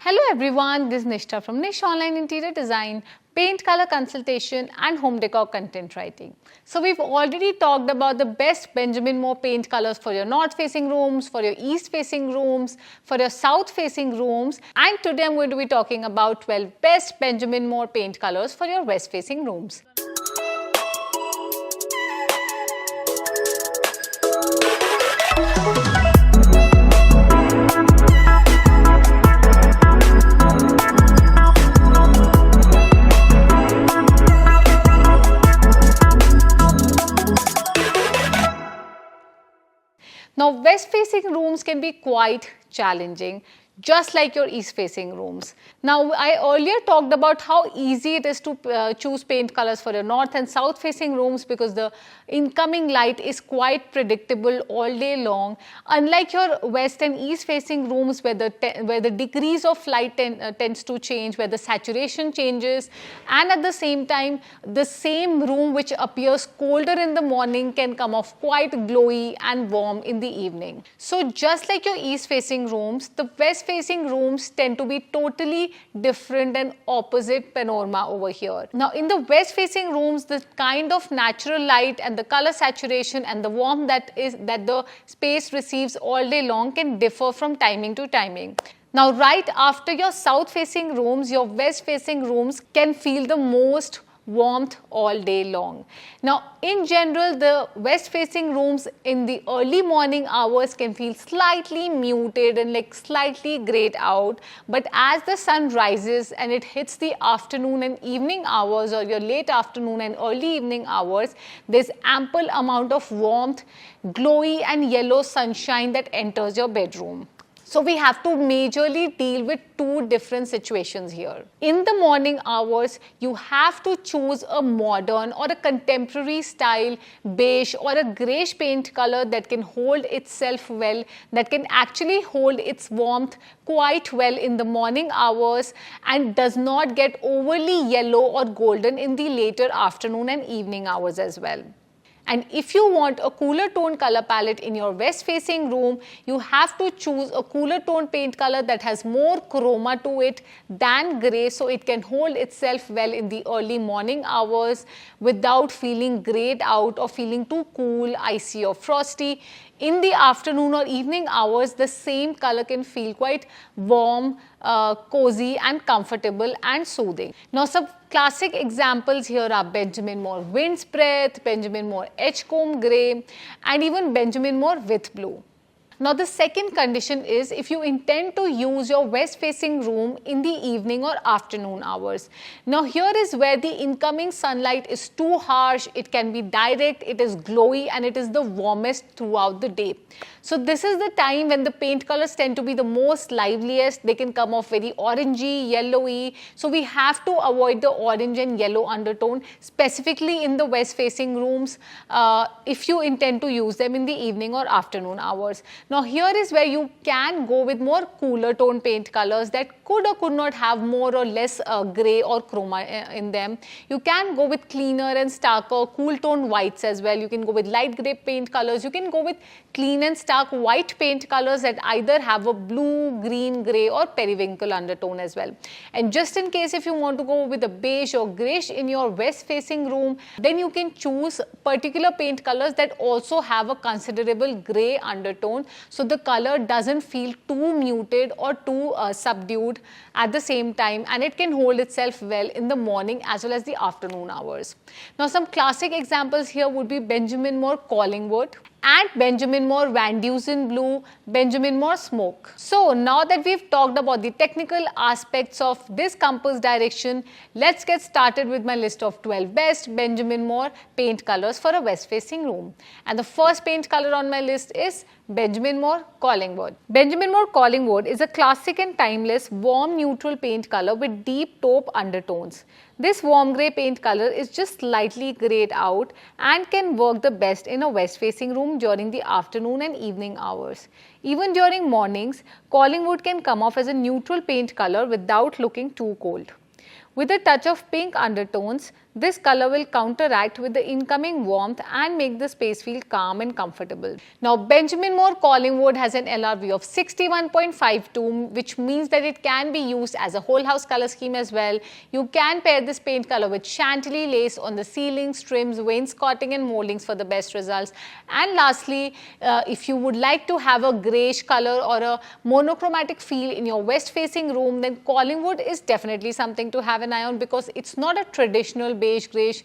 Hello everyone, this is Nishta from Nish Online Interior Design, Paint Color Consultation and Home Decor Content Writing. So we've already talked about the best Benjamin Moore paint colors for your north facing rooms, for your east facing rooms, for your south facing rooms, and today I'm going to be talking about 12 best Benjamin Moore paint colors for your west facing rooms. Now, west facing rooms can be quite challenging, just like your east facing rooms. Now, I earlier talked about how easy it is to choose paint colors for your north and south facing rooms because the incoming light is quite predictable all day long. Unlike your west and east facing rooms where the degrees of light tends to change, where the saturation changes, and at the same time, the same room which appears colder in the morning can come off quite glowy and warm in the evening. So just like your east facing rooms, the west facing rooms tend to be totally different and opposite panorama over here. Now in the west facing rooms, the kind of natural light and the color saturation and the warmth that the space receives all day long can differ from timing to timing. Now right after your south facing rooms, your west facing rooms can feel the most warmth all day long. Now in general, the west facing rooms in the early morning hours can feel slightly muted and like slightly grayed out, but as the sun rises and it hits the afternoon and evening hours or your late afternoon and early evening hours, there's ample amount of warmth, glowy and yellow sunshine that enters your bedroom. So we have to majorly deal with two different situations here. In the morning hours, you have to choose a modern or a contemporary style beige or a greyish paint color that can hold itself well, that can actually hold its warmth quite well in the morning hours and does not get overly yellow or golden in the later afternoon and evening hours as well. And if you want a cooler tone color palette in your west facing room, you have to choose a cooler tone paint color that has more chroma to it than grey, so it can hold itself well in the early morning hours without feeling grayed out or feeling too cool, icy or frosty. In the afternoon or evening hours, the same color can feel quite warm, cozy and comfortable and soothing. Now some classic examples here are Benjamin Moore Wind's Breath, Benjamin Moore Edgecomb Grey and even Benjamin Moore With Blue. Now the second condition is if you intend to use your west facing room in the evening or afternoon hours. Now here is where the incoming sunlight is too harsh, it can be direct, it is glowy and it is the warmest throughout the day. So this is the time when the paint colors tend to be the most liveliest. They can come off very orangey, yellowy. So we have to avoid the orange and yellow undertone, specifically in the west facing rooms if you intend to use them in the evening or afternoon hours. Now here is where you can go with more cooler tone paint colors that could or could not have more or less grey or chroma in them. You can go with cleaner and starker cool tone whites as well. You can go with light grey paint colors. You can go with clean and stark white paint colors that either have a blue, green, grey or periwinkle undertone as well. And just in case if you want to go with a beige or greyish in your west facing room, then you can choose particular paint colors that also have a considerable grey undertone, so the color doesn't feel too muted or too subdued at the same time, and it can hold itself well in the morning as well as the afternoon hours. Now some classic examples here would be Benjamin Moore Collingwood and Benjamin Moore Van Dusen Blue, Benjamin Moore Smoke. So now that we've talked about the technical aspects of this compass direction, let's get started with my list of 12 best Benjamin Moore paint colors for a west facing room. And the first paint color on my list is Benjamin Moore Collingwood. Benjamin Moore Collingwood is a classic and timeless warm neutral paint color with deep taupe undertones. This warm grey paint color is just slightly grayed out and can work the best in a west facing room during the afternoon and evening hours. Even during mornings, Collingwood can come off as a neutral paint color without looking too cold. With a touch of pink undertones, this color will counteract with the incoming warmth and make the space feel calm and comfortable. Now, Benjamin Moore Collingwood has an LRV of 61.52, which means that it can be used as a whole house color scheme as well. You can pair this paint color with Chantilly lace on the ceilings, trims, wainscoting and moldings for the best results. And lastly, if you would like to have a greyish color or a monochromatic feel in your west facing room, then Collingwood is definitely something to have an eye on, because it's not a traditional beige greyish,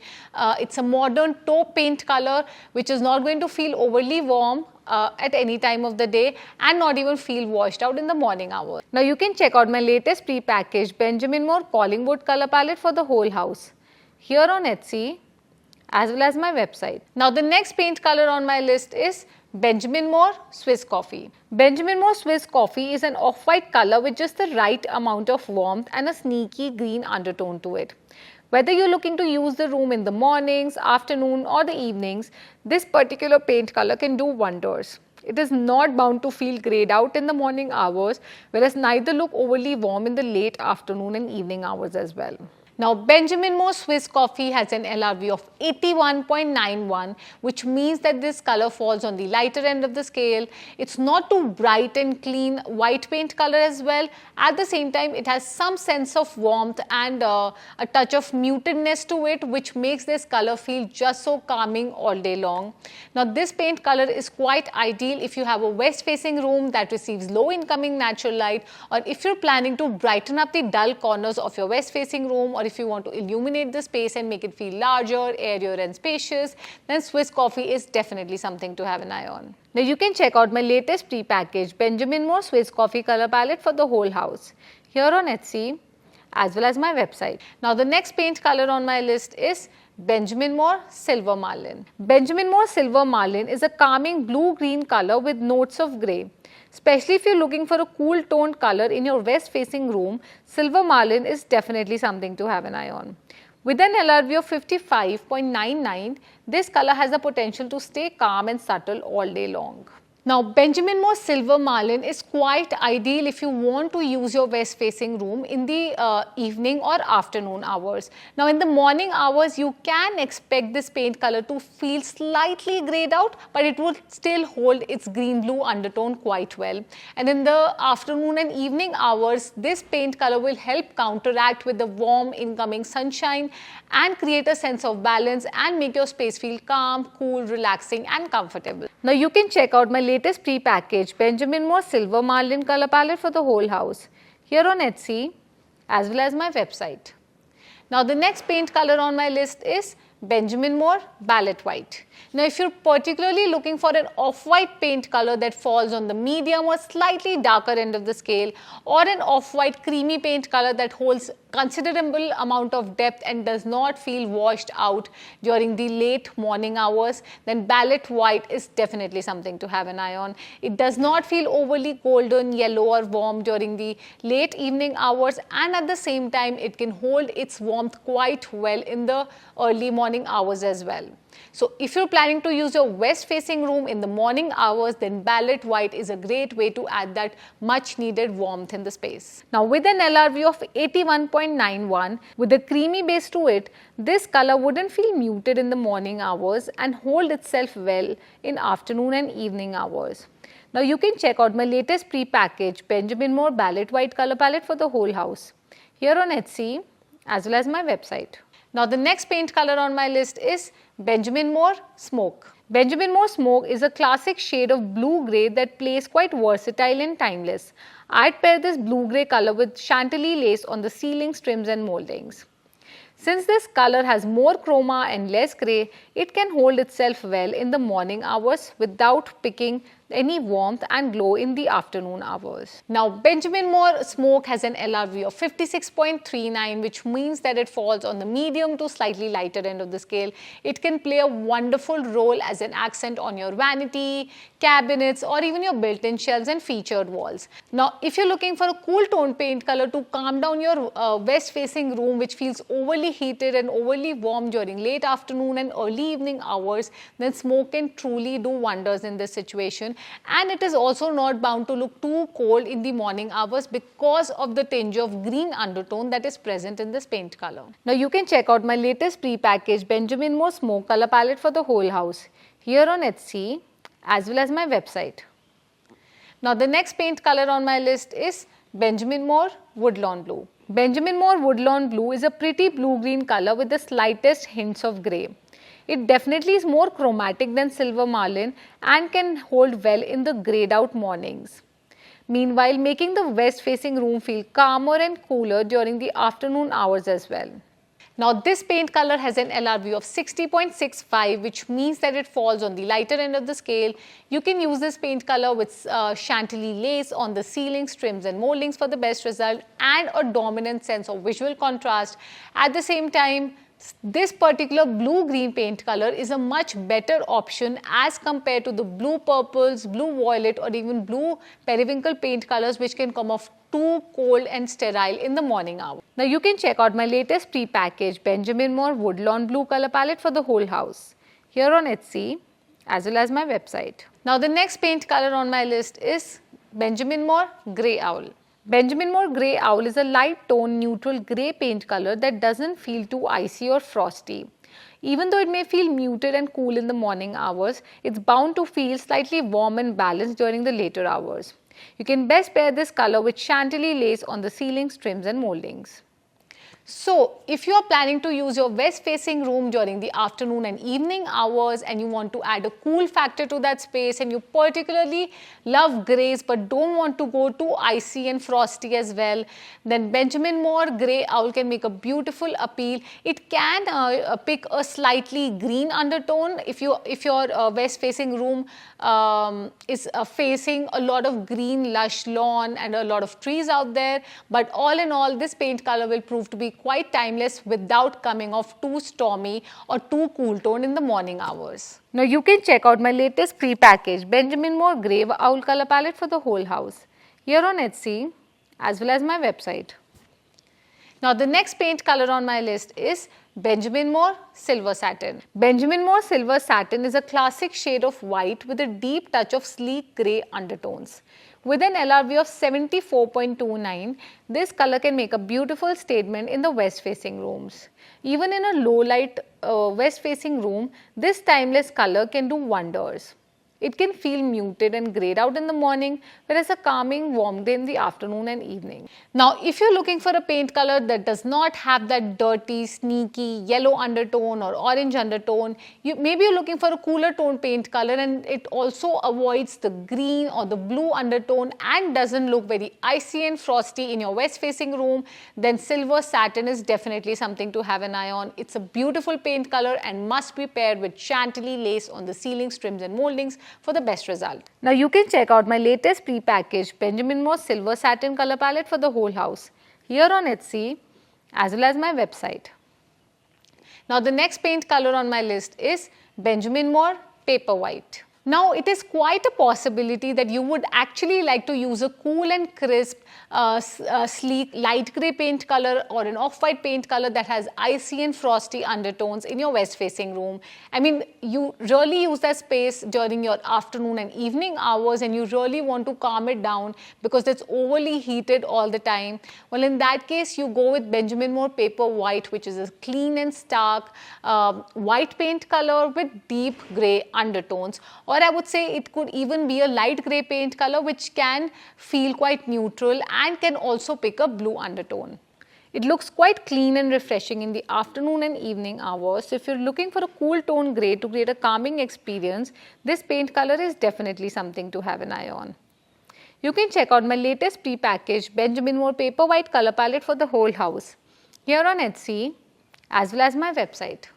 it's a modern taupe paint color which is not going to feel overly warm at any time of the day and not even feel washed out in the morning hours. Now you can check out my latest pre-packaged Benjamin Moore Collingwood color palette for the whole house here on Etsy as well as my website. Now the next paint color on my list is Benjamin Moore Swiss Coffee. Benjamin Moore Swiss Coffee is an off-white color with just the right amount of warmth and a sneaky green undertone to it. Whether you're looking to use the room in the mornings, afternoon or the evenings, this particular paint color can do wonders. It is not bound to feel grayed out in the morning hours, whereas neither look overly warm in the late afternoon and evening hours as well. Now, Benjamin Moore Swiss Coffee has an LRV of 81.91, which means that this color falls on the lighter end of the scale. It's not too bright and clean white paint color as well. At the same time, it has some sense of warmth and a touch of mutedness to it, which makes this color feel just so calming all day long. Now, this paint color is quite ideal if you have a west-facing room that receives low incoming natural light, or if you're planning to brighten up the dull corners of your west-facing room, or if you want to illuminate the space and make it feel larger, airier and spacious, then Swiss Coffee is definitely something to have an eye on. Now you can check out my latest pre-packaged Benjamin Moore Swiss Coffee color palette for the whole house here on Etsy as well as my website. Now the next paint color on my list is Benjamin Moore Silver Marlin. Benjamin Moore Silver Marlin is a calming blue-green color with notes of grey. Especially if you're looking for a cool toned color in your west facing room, Silver Marlin is definitely something to have an eye on. With an LRV of 55.99, this color has the potential to stay calm and subtle all day long. Now, Benjamin Moore Silver Marlin is quite ideal if you want to use your west facing room in the evening or afternoon hours. Now, in the morning hours, you can expect this paint color to feel slightly grayed out, but it would still hold its green-blue undertone quite well. And in the afternoon and evening hours, this paint color will help counteract with the warm incoming sunshine and create a sense of balance and make your space feel calm, cool, relaxing and comfortable. Now, you can check out my latest pre-packaged Benjamin Moore Silver Marlin color palette for the whole house here on Etsy as well as my website. Now the next paint color on my list is Benjamin Moore Ballot White. Now if you're particularly looking for an off-white paint color that falls on the medium or slightly darker end of the scale, or an off-white creamy paint color that holds considerable amount of depth and does not feel washed out during the late morning hours, then Ballot White is definitely something to have an eye on. It does not feel overly golden, yellow or warm during the late evening hours, and at the same time it can hold its warmth quite well in the early morning hours as well. So if you're planning to use your west facing room in the morning hours, then Ballot White is a great way to add that much needed warmth in the space. Now with an LRV of 81.91 with a creamy base to it, this color wouldn't feel muted in the morning hours and hold itself well in afternoon and evening hours. Now you can check out my latest pre-packaged Benjamin Moore Ballot White color palette for the whole house here on Etsy as well as my website. Now the next paint color on my list is Benjamin Moore Smoke. Benjamin Moore Smoke is a classic shade of blue-grey that plays quite versatile and timeless. I'd pair this blue-grey color with Chantilly lace on the ceilings, trims and moldings. Since this color has more chroma and less grey, it can hold itself well in the morning hours without picking any warmth and glow in the afternoon hours. Now Benjamin Moore Smoke has an LRV of 56.39, which means that it falls on the medium to slightly lighter end of the scale. It can play a wonderful role as an accent on your vanity, cabinets or even your built-in shelves and featured walls. Now if you're looking for a cool tone paint color to calm down your west facing room which feels overly heated and overly warm during late afternoon and early evening hours, then Smoke can truly do wonders in this situation. and it is also not bound to look too cold in the morning hours because of the tinge of green undertone that is present in this paint color. Now you can check out my latest pre-packaged Benjamin Moore Smoke color palette for the whole house here on Etsy as well as my website. Now the next paint color on my list is Benjamin Moore Woodlon Blue. Benjamin Moore Woodlon Blue is a pretty blue-green color with the slightest hints of grey. It definitely is more chromatic than silver marlin and can hold well in the greyed out mornings. Meanwhile, making the west facing room feel calmer and cooler during the afternoon hours as well. Now this paint color has an LRV of 60.65, which means that it falls on the lighter end of the scale. You can use this paint color with chantilly lace on the ceilings, trims and moldings for the best result and a dominant sense of visual contrast. At the same time, this particular blue-green paint color is a much better option as compared to the blue purples, blue violet or even blue periwinkle paint colors which can come off too cold and sterile in the morning hour. Now you can check out my latest pre-packaged Benjamin Moore Woodlon Blue color palette for the whole house here on Etsy as well as my website. Now the next paint color on my list is Benjamin Moore Grey Owl. Benjamin Moore Grey Owl is a light tone neutral grey paint color that doesn't feel too icy or frosty. Even though it may feel muted and cool in the morning hours, it's bound to feel slightly warm and balanced during the later hours. You can best pair this color with chantilly lace on the ceilings, trims and moldings. So, if you are planning to use your west facing room during the afternoon and evening hours and you want to add a cool factor to that space and you particularly love greys but don't want to go too icy and frosty as well, then Benjamin Moore Grey Owl can make a beautiful appeal. It can pick a slightly green undertone if your west facing room is facing a lot of green lush lawn and a lot of trees out there, but all in all this paint color will prove to be quite timeless without coming off too stormy or too cool toned in the morning hours. Now you can check out my latest pre-packaged Benjamin Moore Grey Owl color palette for the whole house here on Etsy as well as my website. Now the next paint color on my list is Benjamin Moore Silver Satin. Benjamin Moore Silver Satin is a classic shade of white with a deep touch of sleek grey undertones. With an LRV of 74.29, this color can make a beautiful statement in the west facing rooms. Even in a low light west facing room, this timeless color can do wonders. It can feel muted and grayed out in the morning, whereas a calming warm day in the afternoon and evening. Now, if you're looking for a paint color that does not have that dirty, sneaky yellow undertone or orange undertone, maybe you're looking for a cooler tone paint color and it also avoids the green or the blue undertone and doesn't look very icy and frosty in your west facing room, then Silver Satin is definitely something to have an eye on. It's a beautiful paint color and must be paired with chantilly lace on the ceilings, trims and moldings for the best result. Now you can check out my latest pre-packaged Benjamin Moore Silver Satin color palette for the whole house here on Etsy as well as my website. Now the next paint color on my list is Benjamin Moore Paper White. Now it is quite a possibility that you would actually like to use a cool and crisp, sleek light grey paint color or an off-white paint color that has icy and frosty undertones in your west facing room. I mean, you really use that space during your afternoon and evening hours and you really want to calm it down because it's overly heated all the time. Well, in that case, you go with Benjamin Moore Paper White, which is a clean and stark white paint color with deep grey undertones. Or I would say it could even be a light grey paint color which can feel quite neutral and can also pick a blue undertone. It looks quite clean and refreshing in the afternoon and evening hours. So if you're looking for a cool tone grey to create a calming experience, this paint color is definitely something to have an eye on. You can check out my latest pre-packaged Benjamin Moore Paper White color palette for the whole house here on Etsy as well as my website.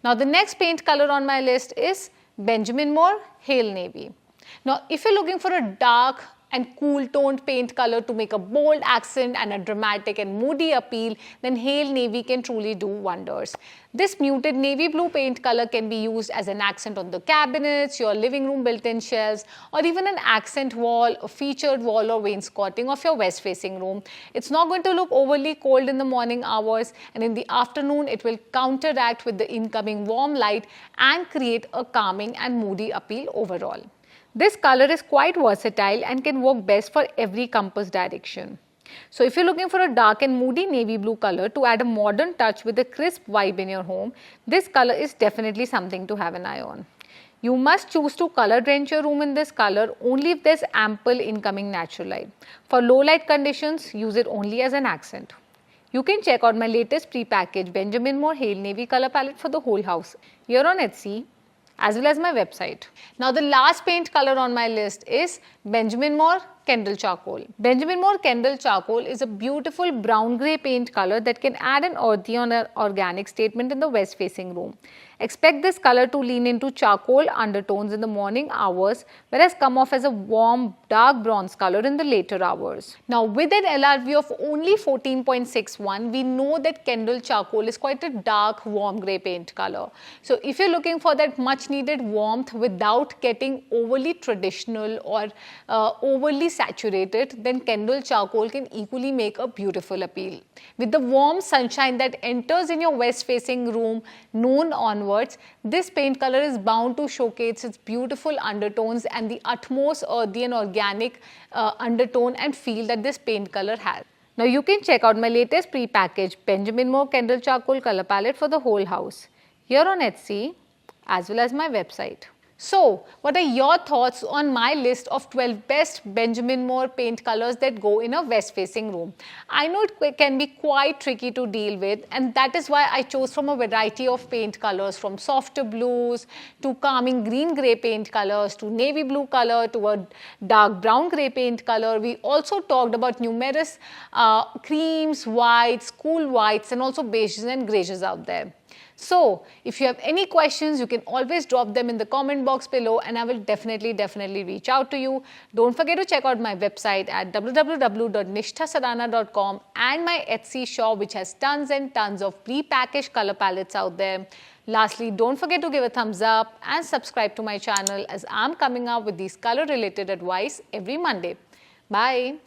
Now the next paint color on my list is Benjamin Moore Hale Navy. Now, if you're looking for a dark and cool toned paint color to make a bold accent and a dramatic and moody appeal, then Hale Navy can truly do wonders. This muted navy blue paint color can be used as an accent on the cabinets, your living room built-in shelves, or even an accent wall, a featured wall or wainscoting of your west facing room. It's not going to look overly cold in the morning hours, and in the afternoon it will counteract with the incoming warm light and create a calming and moody appeal overall. This color is quite versatile and can work best for every compass direction. So if you're looking for a dark and moody navy blue color to add a modern touch with a crisp vibe in your home, this color is definitely something to have an eye on. You must choose to color drench your room in this color only if there's ample incoming natural light. For low light conditions, use it only as an accent. You can check out my latest pre-packaged Benjamin Moore Hale Navy color palette for the whole house here on Etsy, as well as my website. Now the last paint color on my list is Benjamin Moore Kendall Charcoal. Benjamin Moore Kendall Charcoal is a beautiful brown grey paint color that can add an earthy or organic statement in the west facing room. Expect this color to lean into charcoal undertones in the morning hours, whereas come off as a warm dark bronze color in the later hours. Now with an LRV of only 14.61, we know that Kendall Charcoal is quite a dark warm grey paint color. So if you're looking for that much needed warmth without getting overly traditional or overly saturated, then Kendall Charcoal can equally make a beautiful appeal. With the warm sunshine that enters in your west facing room noon onwards, this paint color is bound to showcase its beautiful undertones and the utmost earthy and organic undertone and feel that this paint color has. Now you can check out my latest pre-packaged Benjamin Moore Kendall Charcoal color palette for the whole house here on Etsy, as well as my website. So, what are your thoughts on my list of 12 best Benjamin Moore paint colors that go in a west facing room? I know it can be quite tricky to deal with, and that is why I chose from a variety of paint colors, from softer blues to calming green grey paint colors to navy blue color to a dark brown grey paint color. We also talked about numerous creams, whites, cool whites, and also beiges and greys out there. So, if you have any questions, you can always drop them in the comment box below and I will definitely reach out to you. Don't forget to check out my website at www.nishthasadana.com and my Etsy shop, which has tons and tons of pre-packaged color palettes out there. Lastly, don't forget to give a thumbs up and subscribe to my channel as I'm coming up with these color related advice every Monday. Bye.